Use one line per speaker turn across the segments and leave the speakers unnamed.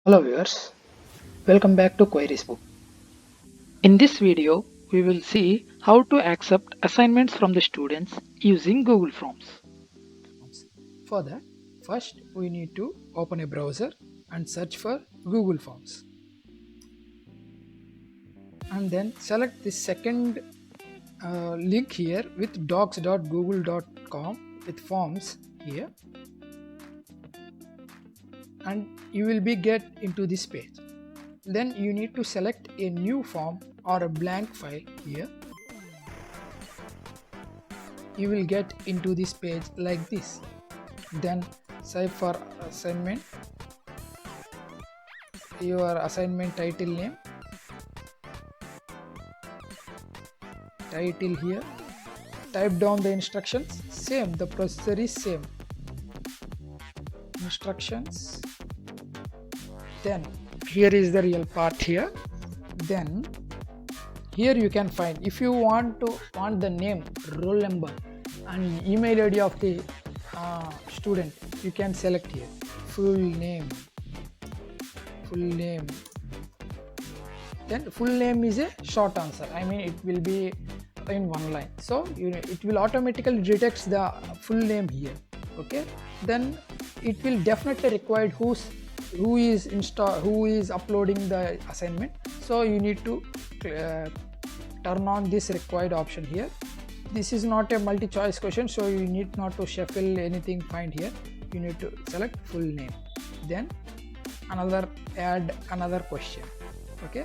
Hello viewers, welcome back to Queries Book. In this video, we will see how to accept assignments from the students using Google Forms. For that, first we need to open a browser and search for Google Forms. And then select the second link here with docs.google.com with forms here. And you will be get into this page. Then you need to select a new form or a blank file here. You will get into this page like this. Then save for assignment, your assignment title name, title here, type down the instructions, same, the procedure is same, instructions. Then here is the real part here. Then here you can find, if you want the name, roll number and email ID of the student, you can select here full name. Then full name is a short answer, I mean it will be in one line, so it will automatically detects the full name here. Okay, then it will definitely require who is uploading the assignment, so you need to turn on this required option here. This is not a multi-choice question, so you need not to shuffle anything, find here. You need to select full name, then add another question. Okay,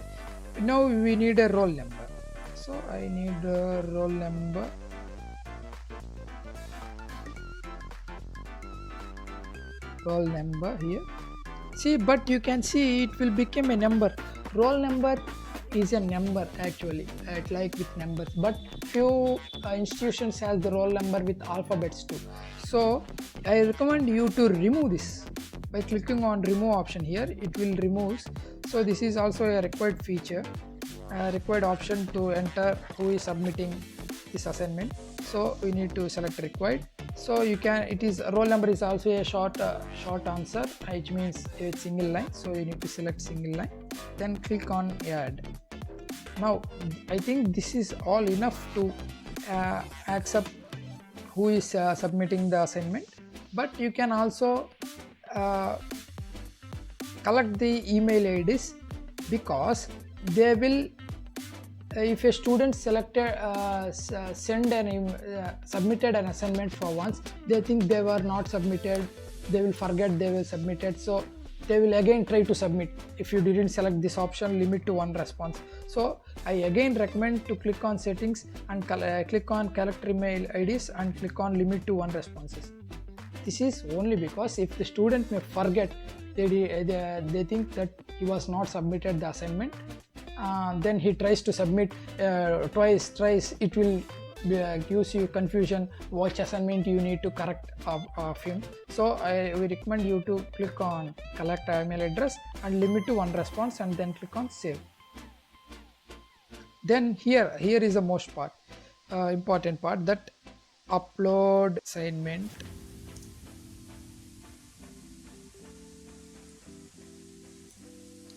now we need a roll number, so I need a roll number. Roll number here, see, but you can see it will become a number. Roll number is a number actually, like with numbers, but few institutions has the roll number with alphabets too. So I recommend you to remove this by clicking on remove option here. It will remove. So this is also a required feature, required option to enter who is submitting this assignment. So we need to select required. So you can, it is roll number is also a short answer, which means it's single line, so you need to select single line, then click on add. Now I think this is all enough to accept who is submitting the assignment, but you can also collect the email IDs, because they will, if a student selected submitted an assignment for once, they think they were not submitted, they will forget they were submitted, so they will again try to submit. If you didn't select this option, limit to one response. So I again recommend to click on settings and click on collect email IDs and click on limit to one responses. This is only because if the student may forget, they think that he was not submitted the assignment, then he tries to submit twice, it will gives you confusion which assignment you need to correct of him. So we recommend you to click on collect email address and limit to one response, and then click on save. Then here is the most important part, that upload assignment.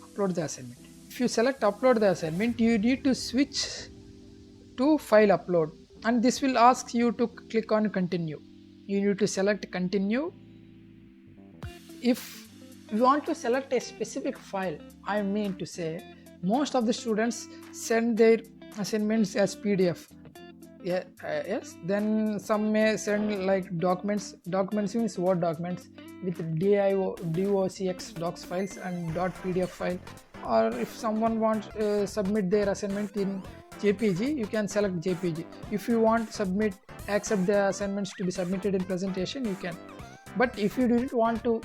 Upload the assignment. If you select upload the assignment, you need to switch to file upload, and this will ask you to click on continue. You need to select continue. If you want to select a specific file, I mean to say most of the students send their assignments as PDF. Yes, then some may send like documents means Word documents with docx docs files and .pdf file, or if someone wants submit their assignment in JPG, you can select JPG. If you want accept the assignments to be submitted in presentation, you can. But if you didn't want to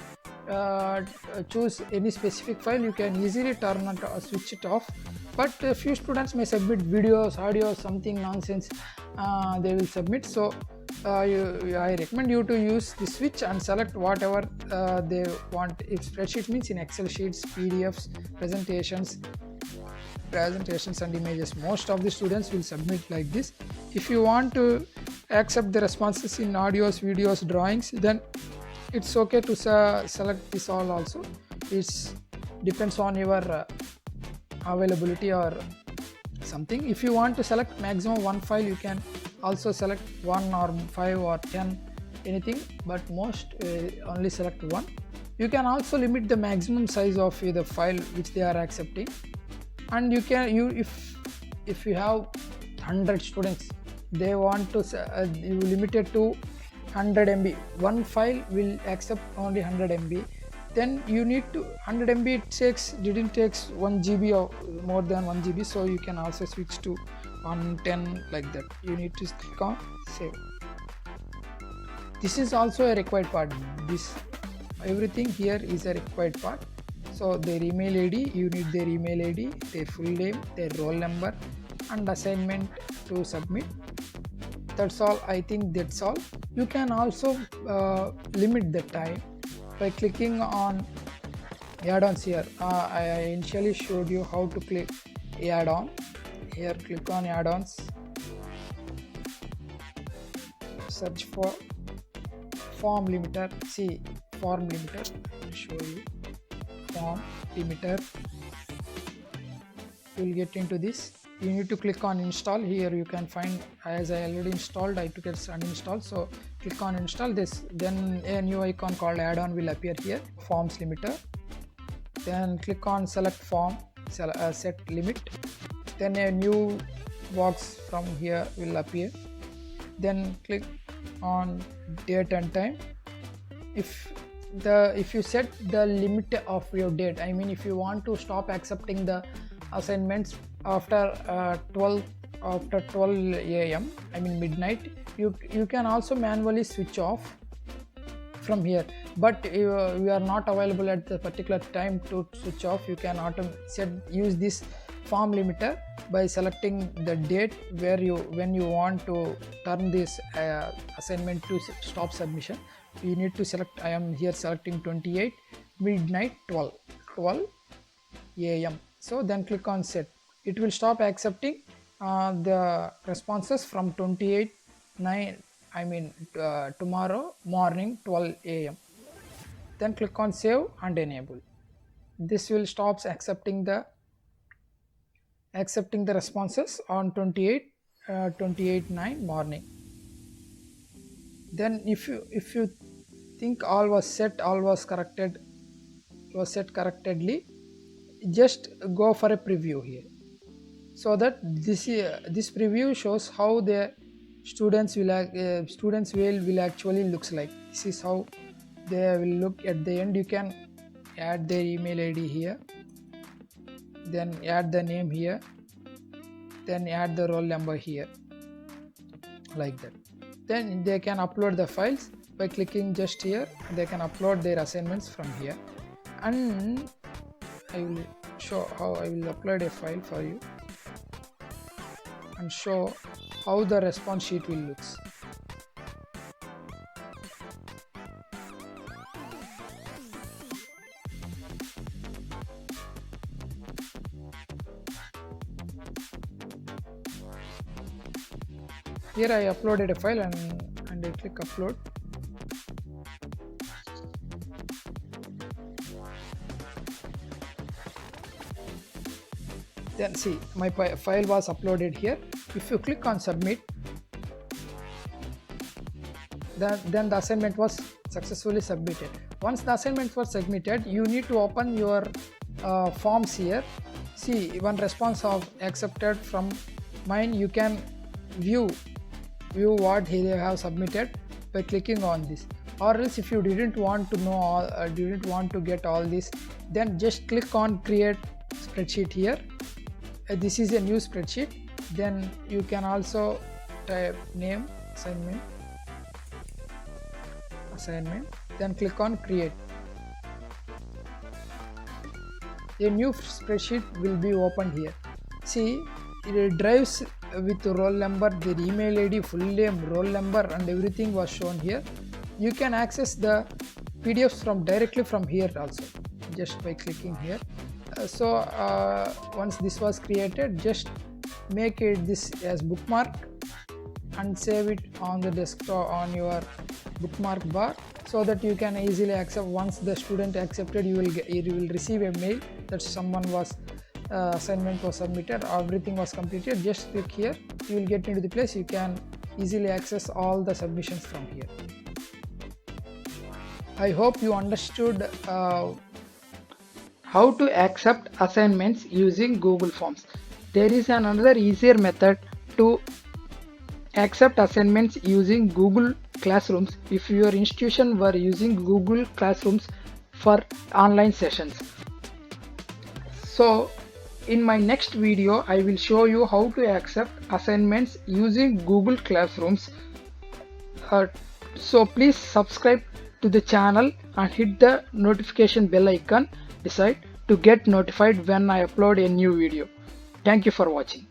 choose any specific file, you can easily turn on or switch it off. But a few students may submit videos, audio, something nonsense, they will submit. So I recommend you to use the switch and select whatever they want. If spreadsheet means in Excel sheets, PDFs, presentations and images, most of the students will submit like this. If you want to accept the responses in audios, videos, drawings, then it's okay to select this all also. It's depends on your availability or something. If you want to select maximum one file, you can also select 1 or 5 or 10, anything, but most only select one. You can also limit the maximum size of the file which they are accepting, and you can if you have 100 students, they want to you limit it to 100 MB. One file will accept only 100 MB. Then you need to 100 MB didn't takes 1 GB or more than 1 GB, so you can also switch to 110 like that. You need to click on save. This is also a required part. This everything here is a required part. So their email ID, you need their email ID, their full name, their roll number, and assignment to submit. That's all. I think that's all. You can also limit the time by clicking on add-ons here. I initially showed you how to click add-on. Here click on add-ons, search for form limiter. See form limiter, I'll show you form limiter. You will get into this. You need to click on install. Here you can find, as I already installed, I took it uninstalled, so click on install this. Then a new icon called add-on will appear here, forms limiter. Then click on select form, set limit. Then a new box from here will appear. Then click on date and time. If you set the limit of your date, I mean if you want to stop accepting the assignments after 12 AM, I mean midnight, you can also manually switch off from here, but you are not available at the particular time to switch off. You can use this form limiter by selecting the date when you want to turn this assignment to stop submission. You need to select, I am here selecting 28 midnight 12 AM. So then click on set. It will stop accepting the responses from 28/9, I mean tomorrow morning 12 AM. Then click on save and enable. This will stop accepting the responses on 28/9 morning. Then if you think all was set correctedly, just go for a preview here, so that this preview shows how the students will actually looks like. This is how they will look at the end. You can add their email ID here, then add the name here, then add the roll number here, like that. Then they can upload the files by clicking just here. They can upload their assignments from here, and I will show how I will upload a file for you and show how the response sheet will looks. Here I uploaded a file and I click upload. Then see, my file was uploaded here. If you click on submit, then the assignment was successfully submitted. Once the assignment was submitted, you need to open your forms here. See, one response of accepted from mine. You can view what they have submitted by clicking on this. Or else if you didn't want to know didn't want to get all this, then just click on create spreadsheet here. This is a new spreadsheet. Then you can also type name assignment, then click on create. A new spreadsheet will be opened here. See, it drives with roll number, their email ID, full name, roll number, and everything was shown here. You can access the PDFs directly from here also, just by clicking here. Once this was created, just make it this as bookmark and save it on the desktop on your bookmark bar, so that you can easily accept. Once the student accepted, you will receive a mail that someone was assignment was submitted, everything was completed. Just click here, you will get into the place. You can easily access all the submissions from here. I hope you understood how to accept assignments using Google Forms. There is another easier method to accept assignments using Google Classrooms if your institution were using Google Classrooms for online sessions. So in my next video, I will show you how to accept assignments using Google Classrooms. So please subscribe to the channel and hit the notification bell icon beside to get notified when I upload a new video. Thank you for watching.